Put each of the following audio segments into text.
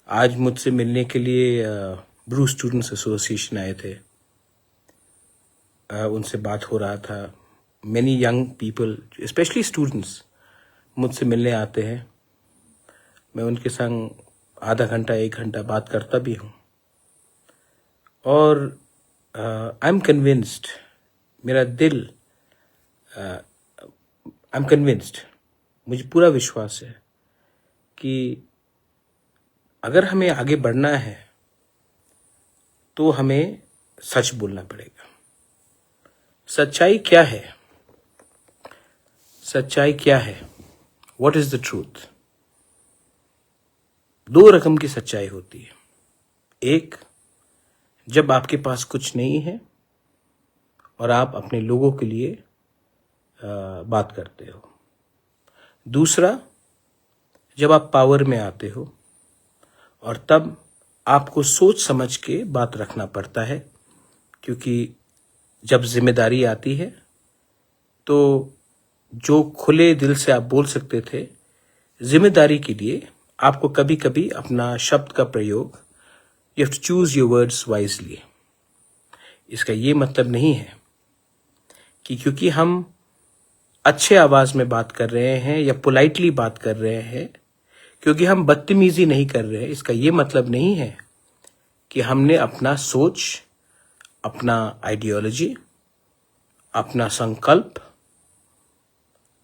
आज मुझसे मिलने के लिए ब्रू स्टूडेंट्स एसोसिएशन आए थे। उनसे बात हो रहा था। Many young people specially students मुझसे मिलने आते हैं। मैं उनके संग आधा घंटा 1 घंटा बात करता भी हूँ और आई एम कन्विंस्ड, मेरा दिल आई एम कन्विंस्ड, मुझे पूरा विश्वास है कि अगर हमें आगे बढ़ना है तो हमें सच बोलना पड़ेगा। सच्चाई क्या है? सच्चाई क्या है? What is the truth? 2 रकम की सच्चाई होती है। एक, जब आपके पास कुछ नहीं है और आप अपने लोगों के लिए बात करते हो। दूसरा, जब आप पावर में आते हो और तब आपको सोच समझ के बात रखना पड़ता है, क्योंकि जब जिम्मेदारी आती है तो जो खुले दिल से आप बोल सकते थे, जिम्मेदारी के लिए आपको कभी कभी अपना शब्द का प्रयोग, you have to choose your words wisely. इसका ये मतलब नहीं है कि क्योंकि हम अच्छे आवाज में बात कर रहे हैं या पोलाइटली बात कर रहे हैं, क्योंकि हम बदतमीजी नहीं कर रहे हैं, इसका ये मतलब नहीं है कि हमने अपना सोच, अपना आइडियोलॉजी, अपना संकल्प,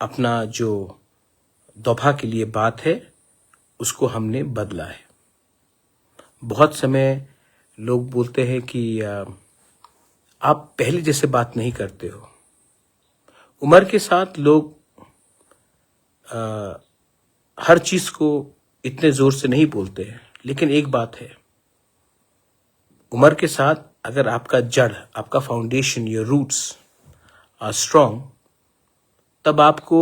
अपना जो दफा के लिए बात है उसको हमने बदला है। बहुत समय लोग बोलते हैं कि आप पहले जैसे बात नहीं करते हो। उम्र के साथ लोग हर चीज को इतने जोर से नहीं बोलते हैं, लेकिन एक बात है, उम्र के साथ अगर आपका जड़, आपका foundation, your roots are strong, तब आपको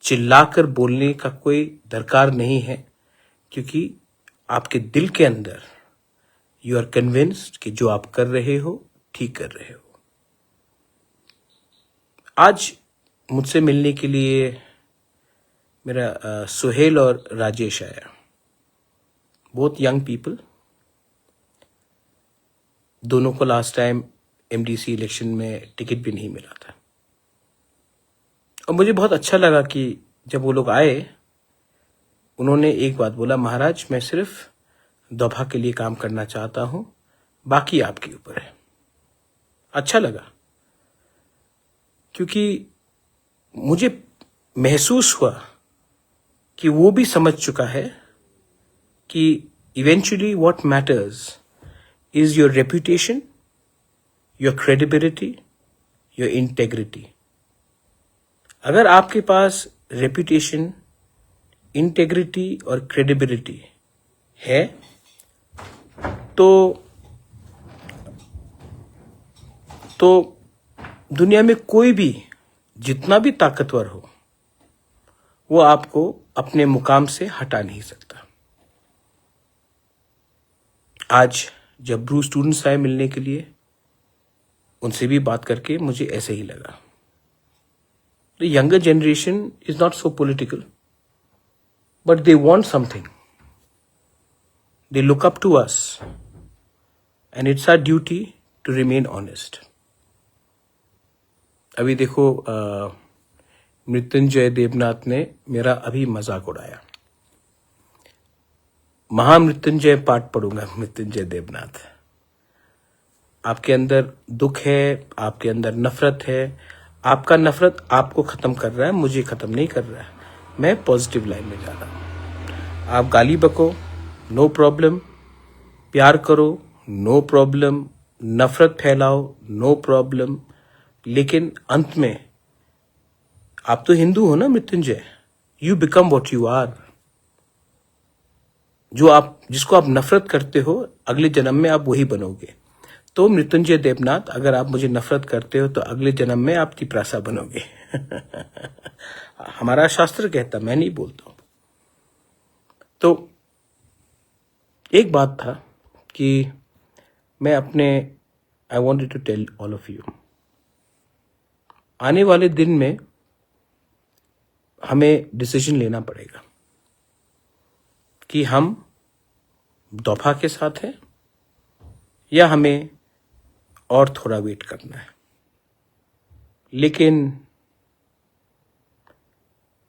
चिल्लाकर बोलने का कोई दरकार नहीं है, क्योंकि आपके दिल के अंदर यू आर कन्विंस्ड कि जो आप कर रहे हो ठीक कर रहे हो। आज मुझसे मिलने के लिए मेरा सुहेल और राजेश आया। Both young people. दोनों को लास्ट टाइम एमडीसी इलेक्शन में टिकट भी नहीं मिला था और मुझे बहुत अच्छा लगा कि जब वो लोग आए, उन्होंने एक बात बोला, महाराज मैं सिर्फ दफा के लिए काम करना चाहता हूं, बाकी आपके ऊपर है। अच्छा लगा, क्योंकि मुझे महसूस हुआ कि वो भी समझ चुका है कि eventually what matters is your reputation, your credibility, your integrity. अगर आपके पास रेपुटेशन, इंटेग्रिटी और क्रेडिबिलिटी है तो दुनिया में कोई भी जितना भी ताकतवर हो, वो आपको अपने मुकाम से हटा नहीं सकता। आज जब ब्रू स्टूडेंट्स आए मिलने के लिए, उनसे भी बात करके मुझे ऐसे ही लगा। The younger generation is not so political, but they want something. They look up to us, and it's our duty to remain honest. अभी देखो, मृत्युंजय देवनाथ ने मेरा अभी मजाक उड़ाया। महामृत्युंजय पाठ पढ़ूंगा, मृत्युंजय देवनाथ। आपके अंदर दुख है, आपके अंदर नफरत है, आपका नफरत आपको खत्म कर रहा है, मुझे खत्म नहीं कर रहा है। मैं पॉजिटिव लाइन में जा रहा हूं। आप गाली बको, नो प्रॉब्लम। प्यार करो, नो प्रॉब्लम। नफरत फैलाओ, नो प्रॉब्लम। लेकिन अंत में आप तो हिंदू हो ना Mrityunjay, you become what you are. जिसको आप नफरत करते हो, अगले जन्म में आप वही बनोगे। तो मृत्युंजय देवनाथ, अगर आप मुझे नफरत करते हो तो अगले जन्म में आप तिप्रासा बनोगे। हमारा शास्त्र कहता, मैं नहीं बोलता हूं। तो एक बात था कि मैं I wanted to tell all of you, आने वाले दिन में हमें डिसीजन लेना पड़ेगा कि हम दफा के साथ है या हमें और थोड़ा वेट करना है। लेकिन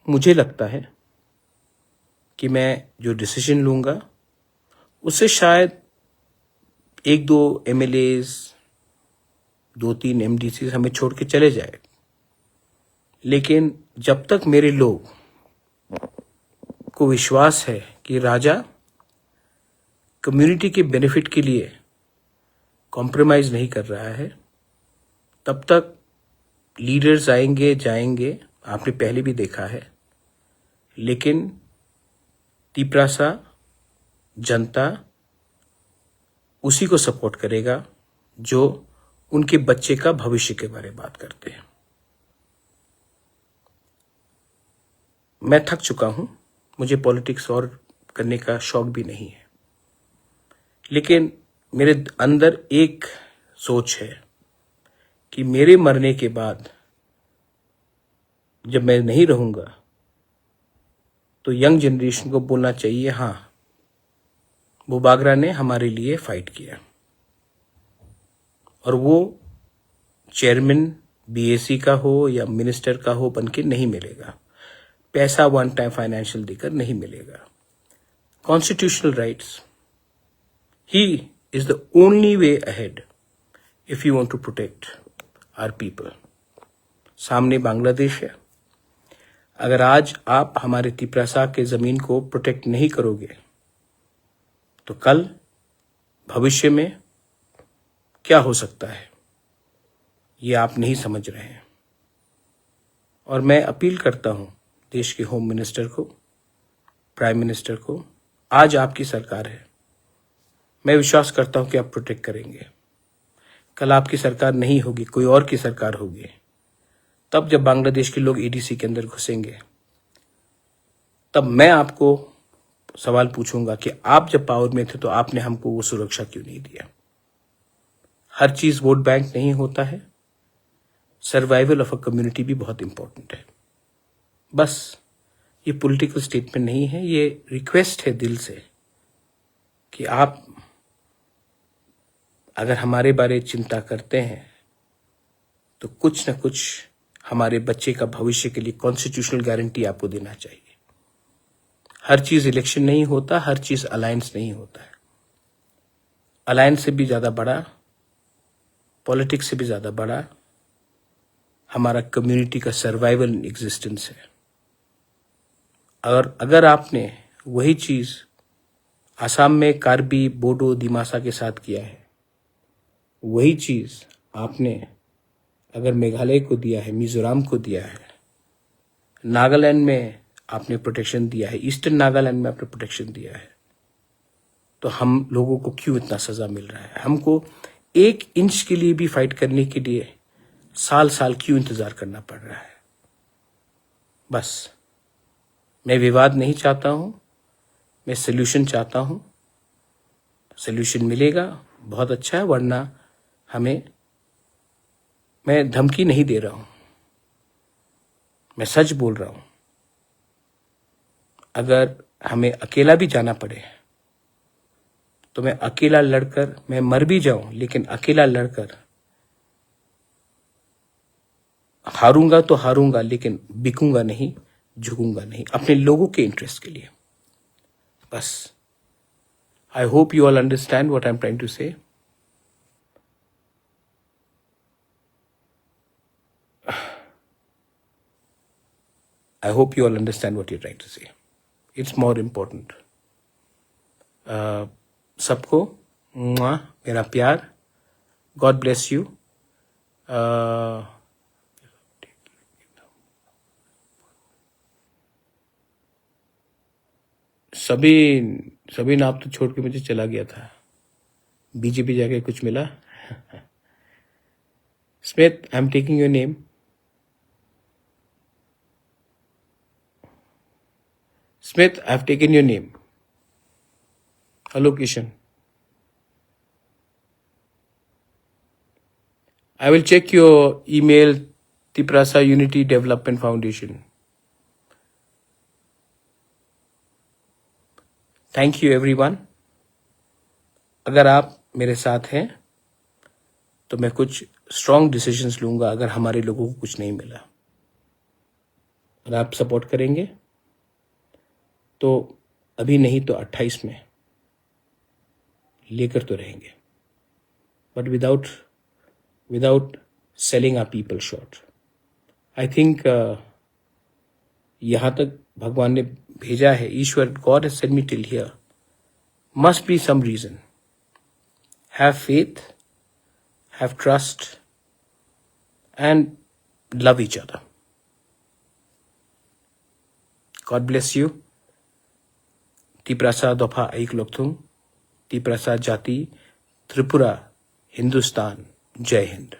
मुझे लगता है कि मैं जो डिसीजन लूंगा उससे शायद 1-2 MLAs, 2-3 MDCs हमें छोड़ के चले जाए, लेकिन जब तक मेरे लोग को विश्वास है कि राजा कम्युनिटी के बेनिफिट के लिए कॉम्प्रोमाइज नहीं कर रहा है, तब तक लीडर्स आएंगे जाएंगे, आपने पहले भी देखा है, लेकिन तिपरासा जनता उसी को सपोर्ट करेगा जो उनके बच्चे का भविष्य के बारे में बात करते हैं। मैं थक चुका हूं, मुझे पॉलिटिक्स और करने का शौक भी नहीं है, लेकिन मेरे अंदर एक सोच है कि मेरे मरने के बाद जब मैं नहीं रहूंगा तो यंग जनरेशन को बोलना चाहिए, हाँ बुबागरा ने हमारे लिए फाइट किया, और वो चेयरमैन BAC का हो या मिनिस्टर का हो बनके नहीं मिलेगा, पैसा वन टाइम फाइनेंशियल देकर नहीं मिलेगा। कॉन्स्टिट्यूशनल राइट्स ही is the only way ahead if you want to protect our people. सामने बांग्लादेश है, अगर आज आप हमारे तिपरासा के जमीन को प्रोटेक्ट नहीं करोगे तो कल भविष्य में क्या हो सकता है ये आप नहीं समझ रहे हैं। और मैं अपील करता हूं देश के होम मिनिस्टर को, प्राइम मिनिस्टर को, आज आपकी सरकार है, मैं विश्वास करता हूं कि आप प्रोटेक्ट करेंगे। कल आपकी सरकार नहीं होगी, कोई और की सरकार होगी, तब जब बांग्लादेश के लोग ADC के अंदर घुसेंगे तब मैं आपको सवाल पूछूंगा कि आप जब पावर में थे तो आपने हमको वो सुरक्षा क्यों नहीं दिया। हर चीज वोट बैंक नहीं होता है, सर्वाइवल ऑफ अ कम्युनिटी भी बहुत इंपॉर्टेंट है। बस ये पॉलिटिकल स्टेटमेंट नहीं है, ये रिक्वेस्ट है दिल से कि आप अगर हमारे बारे चिंता करते हैं तो कुछ न कुछ हमारे बच्चे का भविष्य के लिए कॉन्स्टिट्यूशनल गारंटी आपको देना चाहिए। हर चीज इलेक्शन नहीं होता, हर चीज अलायंस नहीं होता है। अलायंस से भी ज्यादा बड़ा, पॉलिटिक्स से भी ज्यादा बड़ा हमारा कम्युनिटी का सर्वाइवल इन एग्जिस्टेंस है। और अगर आपने वही चीज आसाम में कार्बी, बोडो, दिमासा के साथ किया है, वही चीज आपने अगर मेघालय को दिया है, मिजोरम को दिया है, नागालैंड में आपने प्रोटेक्शन दिया है, ईस्टर्न नागालैंड में आपने प्रोटेक्शन दिया है, तो हम लोगों को क्यों इतना सजा मिल रहा है? हमको 1 इंच के लिए भी फाइट करने के लिए साल साल क्यों इंतजार करना पड़ रहा है? बस मैं विवाद नहीं चाहता हूं, मैं सोल्यूशन चाहता हूं। सोल्यूशन मिलेगा बहुत अच्छा है, वरना मैं धमकी नहीं दे रहा हूं, मैं सच बोल रहा हूं। अगर हमें अकेला भी जाना पड़े तो मैं अकेला लड़कर, मैं मर भी जाऊं लेकिन अकेला लड़कर हारूंगा तो हारूंगा, लेकिन बिकूंगा नहीं, झुकूंगा नहीं, अपने लोगों के इंटरेस्ट के लिए। बस I hope you all understand what I am trying to say. I hope you all understand what you're trying to say. It's more important. सबको मेरा प्यार, God bless you. सभी नाम तो छोड़ के मुझे चला गया था, BJP जाके कुछ मिला। Smith, I'm taking your name. Smith, I've taken your name. Hello, Kishan. I will check your email, Tiprasa Unity Development Foundation. Thank you, everyone. अगर आप मेरे साथ हैं तो मैं कुछ स्ट्रांग डिसीजंस लूंगा अगर हमारे लोगों को कुछ नहीं मिला, और आप सपोर्ट करेंगे तो अभी नहीं तो 28 में लेकर तो रहेंगे, but without selling our people short. I think यहाँ तक भगवान ने भेजा है, ईश्वर, God has sent me till here, must be some reason. Have faith, have trust and love each other. God bless you. Tiprasa दफा एक लोकथुम, तिप्रासा जाति, त्रिपुरा, हिंदुस्तान। जय हिंद।